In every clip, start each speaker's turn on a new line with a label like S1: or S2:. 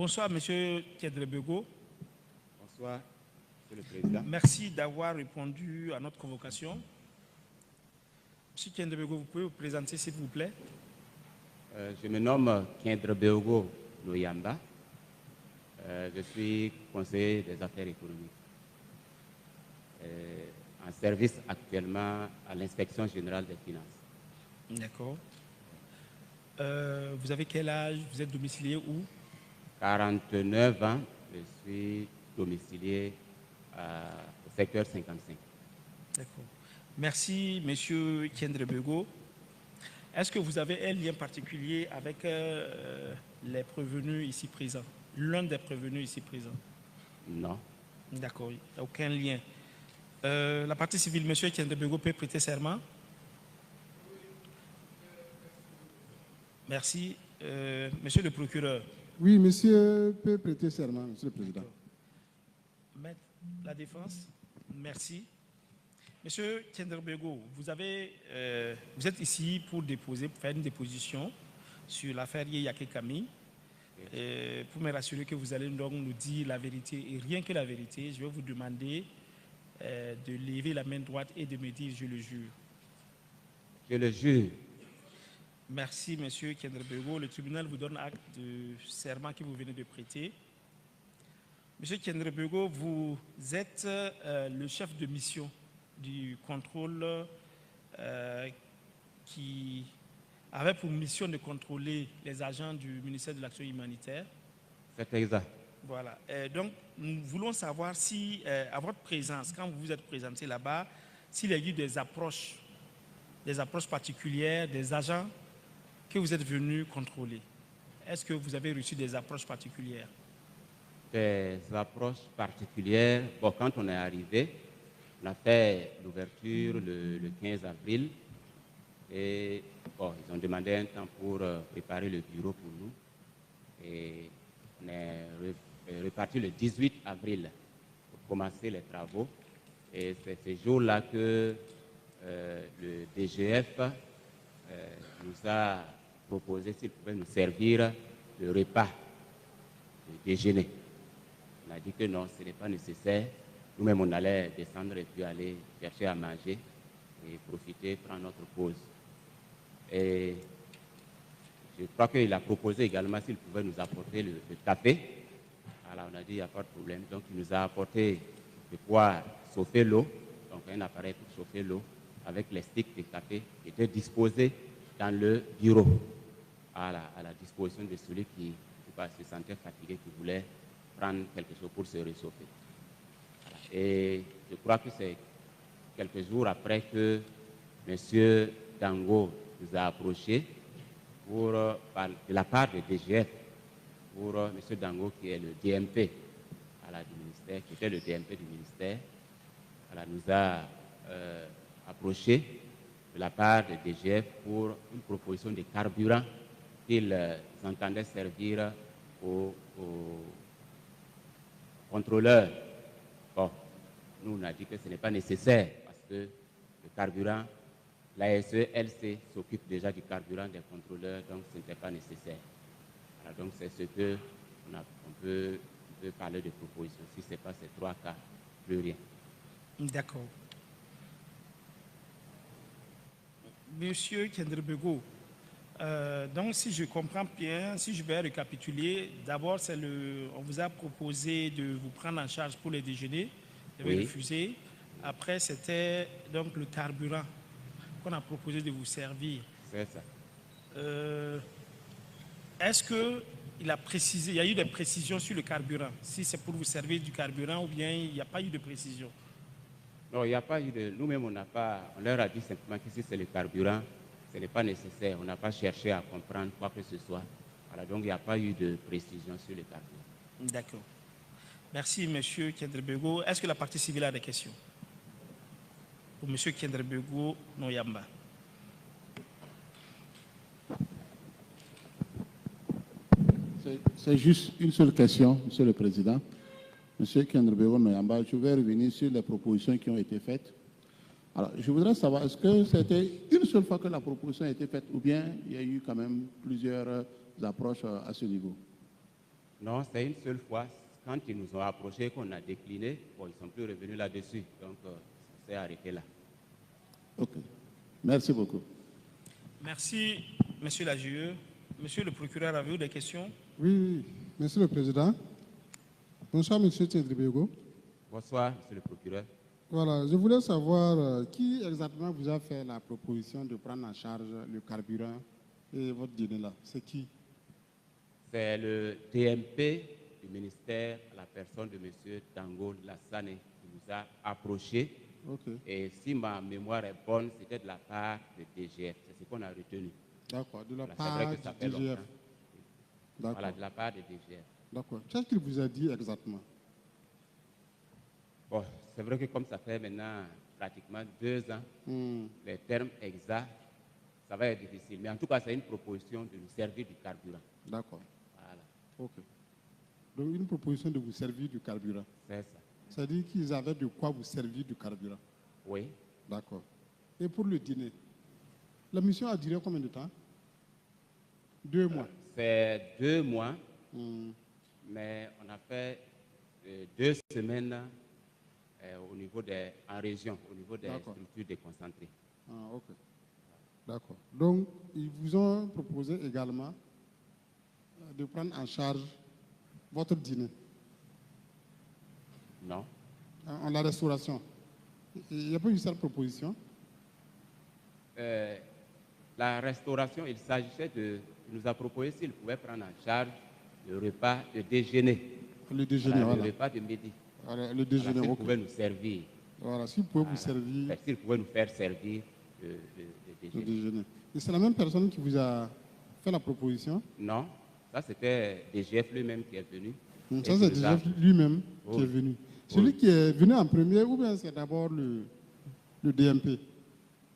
S1: Bonsoir, Monsieur Tiendrebego.
S2: Bonsoir, Monsieur le Président.
S1: Merci d'avoir répondu à notre convocation. Monsieur Tiendrebego, vous pouvez vous présenter, s'il vous plaît?
S2: Je me nomme Tiendrebego Noyamba. Je suis conseiller des affaires économiques. En service actuellement à l'inspection générale des finances.
S1: D'accord. Vous avez quel âge? Vous êtes domicilié où?
S2: 49 ans, je suis domicilié au secteur 55.
S1: D'accord. Merci, Monsieur Tiendrebego. Est-ce que vous avez un lien particulier avec les prévenus ici présents? L'un des prévenus ici présents?
S2: Non.
S1: D'accord, il n'y a aucun lien. La partie civile, Monsieur Tiendrebego peut prêter serment? Merci. Monsieur le procureur.
S3: Oui, monsieur peut prêter serment, Monsieur le Président.
S1: Maître, la défense. Merci. Monsieur Tiendrebego, vous êtes ici pour faire une déposition sur l'affaire Yeyake Kami. Pour me rassurer que vous allez donc nous dire la vérité et rien que la vérité, je vais vous demander de lever la main droite et de me dire « je le jure ».
S2: Je le jure.
S1: Merci, Monsieur Tiendrebego. Le tribunal vous donne acte de serment que vous venez de prêter. Monsieur Tiendrebego, vous êtes le chef de mission du contrôle qui avait pour mission de contrôler les agents du ministère de l'Action humanitaire.
S2: C'est exact.
S1: Voilà. Donc, nous voulons savoir si, à votre présence, quand vous vous êtes présenté là-bas, s'il y a eu des approches particulières des agents que vous êtes venus contrôler. Est-ce que vous avez reçu des approches particulières?
S2: Des approches particulières. Bon, quand on est arrivé, on a fait l'ouverture le 15 avril et bon, ils ont demandé un temps pour préparer le bureau pour nous. Et on est reparti le 18 avril pour commencer les travaux. Et c'est ce jour-là que le DGF nous a proposé s'il pouvait nous servir de repas, de déjeuner. On a dit que non, ce n'est pas nécessaire. Nous-mêmes, on allait descendre et puis aller chercher à manger et profiter, prendre notre pause. Et je crois qu'il a proposé également s'il pouvait nous apporter le café. Alors on a dit, il n'y a pas de problème. Donc il nous a apporté de quoi chauffer l'eau, donc un appareil pour chauffer l'eau, avec les sticks de café qui étaient disposés dans le bureau, à la disposition de celui qui se sentait fatigué, qui voulait prendre quelque chose pour se réchauffer. Et je crois que c'est quelques jours après que M. Dango nous a approchés de la part de DGF pour M. Dango qui est le DMP du ministère, qui était le DMP du ministère. Elle nous a approchés de la part de DGF pour une proposition de carburant qu'ils entendaient servir aux contrôleurs. Bon, nous on a dit que ce n'est pas nécessaire parce que le carburant, l'ASE, LC s'occupe déjà du carburant des contrôleurs, donc ce n'était pas nécessaire. Alors, donc c'est ce que on peut parler de proposition. Si ce n'est pas ces trois cas, plus rien.
S1: D'accord. Monsieur Tiendrebego, donc si je comprends bien, si je vais récapituler, d'abord on vous a proposé de vous prendre en charge pour les déjeuners, vous avez refusé. Après c'était donc le carburant qu'on a proposé de vous servir.
S2: C'est ça.
S1: Est-ce qu'il a précisé, il y a eu des précisions sur le carburant, si c'est pour vous servir du carburant ou bien il n'y a pas eu de précision?
S2: Non, il n'y a pas eu de... Nous-mêmes, on leur a dit simplement que si c'est le carburant, ce n'est pas nécessaire. On n'a pas cherché à comprendre quoi que ce soit. Voilà, donc il n'y a pas eu de précision sur le carburant.
S1: D'accord. Merci, Monsieur Tiendrebego. Est-ce que la partie civile a des questions? Pour Monsieur Tiendrebego Noyamba.
S3: C'est juste une seule question, Monsieur le Président. Monsieur Tiendrebego Noyamba, je vais revenir sur les propositions qui ont été faites. Alors, je voudrais savoir, est-ce que c'était une seule fois que la proposition a été faite ou bien il y a eu quand même plusieurs approches à ce niveau?
S2: Non, c'est une seule fois. Quand ils nous ont approchés, qu'on a décliné, bon, ils ne sont plus revenus là-dessus. Donc, c'est arrêté là.
S3: Ok. Merci beaucoup.
S1: Merci, Monsieur l'AGE. Monsieur le procureur, avez-vous des questions?
S4: Oui, Monsieur le Président. Bonsoir, Monsieur Tendribego.
S2: Bonsoir, Monsieur le procureur.
S4: Voilà, je voulais savoir qui exactement vous a fait la proposition de prendre en charge le carburant et votre dîner là. C'est qui?
S2: C'est le DMP du ministère à la personne de M. Tango Lassane qui nous a approchés.
S4: Ok,
S2: Et si ma mémoire est bonne, c'était de la part de DGF. C'est ce qu'on a retenu.
S4: d'accord, de la
S2: Voilà, c'est
S4: part
S2: vrai que ça fait
S4: du DGF.
S2: longtemps. Voilà,
S4: D'accord,
S2: de la part de DGF.
S4: d'accord. Qu'est-ce qu'il vous a dit exactement?
S2: Bon, c'est vrai que comme ça fait maintenant pratiquement 2 ans, les termes exacts, ça va être difficile. Mais en tout cas, c'est une proposition de nous servir du carburant.
S4: D'accord,
S2: Voilà,
S4: ok. Donc une proposition de vous servir du carburant.
S2: c'est ça.
S4: C'est-à-dire qu'ils avaient de quoi vous servir du carburant.
S2: Oui.
S4: D'accord. Et pour le dîner, la mission a duré combien de temps? 2 mois.
S2: C'est 2 mois, mais on a fait 2 semaines au niveau en région, au niveau des structures déconcentrées.
S4: Ah, ok. D'accord. Donc, ils vous ont proposé également de prendre en charge votre dîner,
S2: Non.
S4: en la restauration. Il n'y a pas eu cette proposition?
S2: La restauration, il s'agissait il nous a proposé s'il pouvait prendre en charge le repas de déjeuner.
S4: Le déjeuner,
S2: Voilà,
S4: voilà.
S2: le repas de midi.
S4: Voilà, le déjeuner,
S2: Voilà, s'il
S4: ok.
S2: pouvait nous servir.
S4: Voilà, s'il pouvait
S2: Voilà.
S4: vous servir
S2: S'il pouvait nous faire servir le
S4: le
S2: déjeuner.
S4: déjeuner. Et c'est la même personne qui vous a fait la proposition?
S2: Non, ça c'était DGF lui-même qui est venu. Et
S4: Ça,
S2: qui
S4: c'est
S2: nous
S4: déjà
S2: a-
S4: lui-même qui
S2: Oui.
S4: est venu. Celui qui est venu en premier, ou bien c'est d'abord le DMP?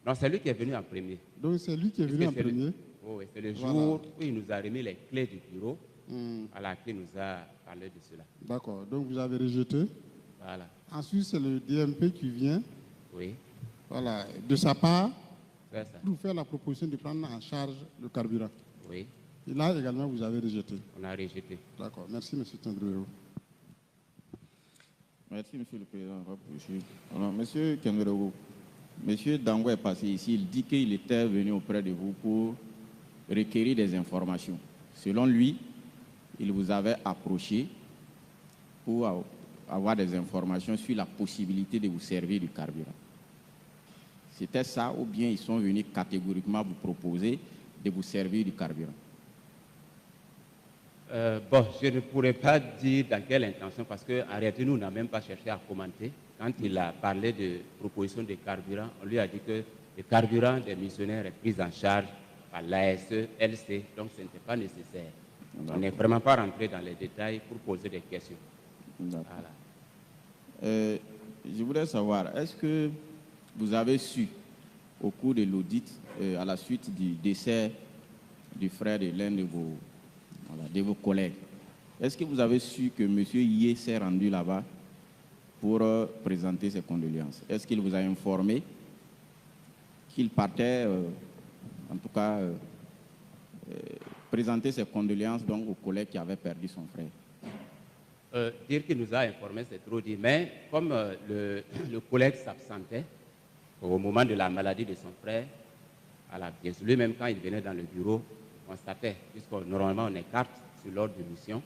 S2: Non, c'est lui qui est venu en premier.
S4: Donc, c'est lui qui est venu en
S2: Puisque c'est
S4: premier.
S2: Oui, c'est le
S4: Voilà.
S2: jour où il nous a remis les clés du bureau, voilà, qui nous a parlé de cela.
S4: D'accord. Donc, vous avez rejeté.
S2: Voilà,
S4: Ensuite, c'est le DMP qui vient,
S2: oui,
S4: voilà, de sa part,
S2: c'est ça.
S4: pour vous faire la proposition de prendre en charge le carburant.
S2: Oui,
S4: Et là également, vous avez rejeté.
S2: on a rejeté.
S4: D'accord. Merci, M. Tendrero.
S5: Merci, Monsieur le Président. On va poursuivre. Alors, Monsieur Kengerego, Monsieur Dango est passé ici. Il dit qu'il était venu auprès de vous pour requérir des informations. Selon lui, il vous avait approché pour avoir des informations sur la possibilité de vous servir du carburant. C'était ça, ou bien ils sont venus catégoriquement vous proposer de vous servir du carburant?
S2: Bon, je ne pourrais pas dire dans quelle intention, parce qu'en réalité, nous n'avons même pas cherché à commenter. Quand il a parlé de proposition de carburant, on lui a dit que le carburant des missionnaires est pris en charge par l'ASE, LC, donc ce n'était pas nécessaire. On n'est vraiment pas rentré dans les détails pour poser des questions.
S5: D'accord.
S2: Voilà.
S5: Je voudrais savoir, est-ce que vous avez su, au cours de l'audit, à la suite du décès du frère de l'un de vos collègues, est-ce que vous avez su que M. Yé s'est rendu là-bas pour présenter ses condoléances? Est-ce qu'il vous a informé qu'il partait, en tout cas, présenter ses condoléances donc, aux collègues qui avaient perdu son frère?
S2: Dire qu'il nous a informés, c'est trop dit. Mais comme le collègue s'absentait au moment de la maladie de son frère, bien sûr, lui-même, quand il venait dans le bureau, on constatait, puisque normalement on écarte sur l'ordre de mission,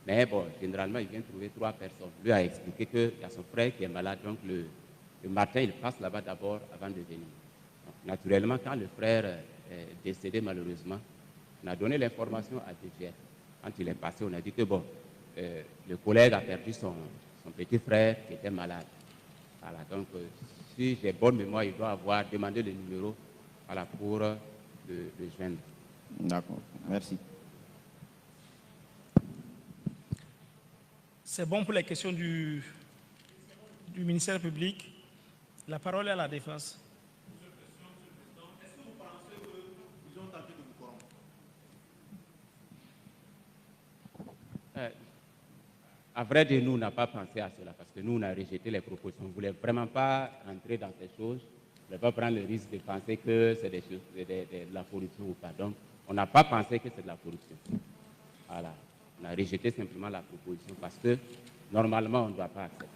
S2: mais bon, généralement, il vient trouver 3 personnes. Lui a expliqué qu'il y a son frère qui est malade, donc le matin, il passe là-bas d'abord avant de venir. Donc, naturellement, quand le frère est décédé malheureusement, on a donné l'information à DGF. Quand il est passé, on a dit que bon, le collègue a perdu son petit frère qui était malade. Voilà, donc si j'ai bonne mémoire, il doit avoir demandé le numéro pour le joindre.
S5: D'accord, merci.
S1: C'est bon pour les questions du ministère public. La parole est à la défense.
S3: Est-ce que vous pensez qu'ils ont tenté de vous corrompre?
S2: À vrai dire, nous, on n'a pas pensé à cela parce que nous, on a rejeté les propositions. On ne voulait vraiment pas entrer dans ces choses. On ne voulait pas prendre le risque de penser que c'est des choses, de la corruption ou pas. Donc, on n'a pas pensé que c'est de la corruption. Voilà. On a rejeté simplement la proposition parce que normalement, on ne doit pas accepter.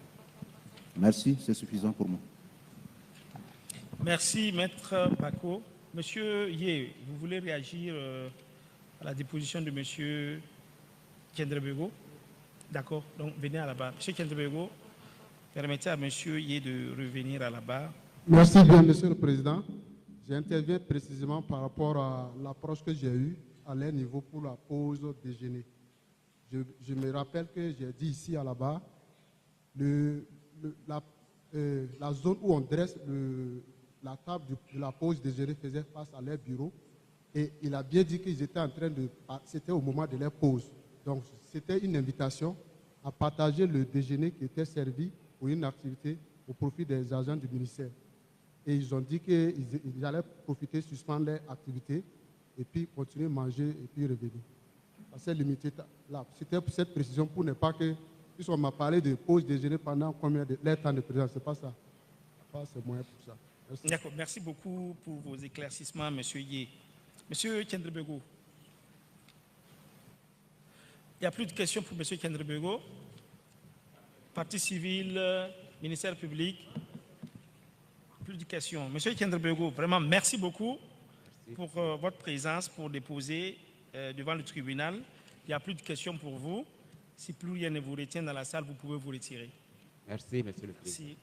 S3: Merci, c'est suffisant pour moi.
S1: Merci, Maître Bako. Monsieur Yé, vous voulez réagir à la déposition de Monsieur Kendrebego? D'accord, donc venez à la barre. Monsieur Kendrebego, permettez à Monsieur Yé de revenir à la barre.
S4: Merci bien, Monsieur le Président. J'interviens précisément par rapport à l'approche que j'ai eue à leur niveau pour la pause déjeuner. Je me rappelle que j'ai dit ici à la barre, la zone où on dresse la table de la pause déjeuner faisait face à leur bureau et il a bien dit qu'ils étaient en train de... C'était au moment de leur pause. Donc, c'était une invitation à partager le déjeuner qui était servi pour une activité au profit des agents du ministère. Et ils ont dit qu'ils allaient profiter, suspendre leur activité et puis continuer à manger et puis revenir. Ça s'est limité là. C'était pour cette précision pour ne pas que... Puisqu'on m'a parlé de pause déjeuner pendant combien de leur temps de présence, c'est pas ça. C'est moyen pour ça. Merci.
S1: D'accord, merci beaucoup pour vos éclaircissements, Monsieur Yé. Monsieur Kendrebego, il n'y a plus de questions pour Monsieur Kendrebego. Partie civile, ministère public, plus de questions. Monsieur Kendrebego, vraiment merci beaucoup pour votre présence, pour déposer devant le tribunal. Il n'y a plus de questions pour vous. Si plus rien ne vous retient dans la salle, vous pouvez vous retirer.
S2: Merci, Monsieur le Président.
S1: Merci.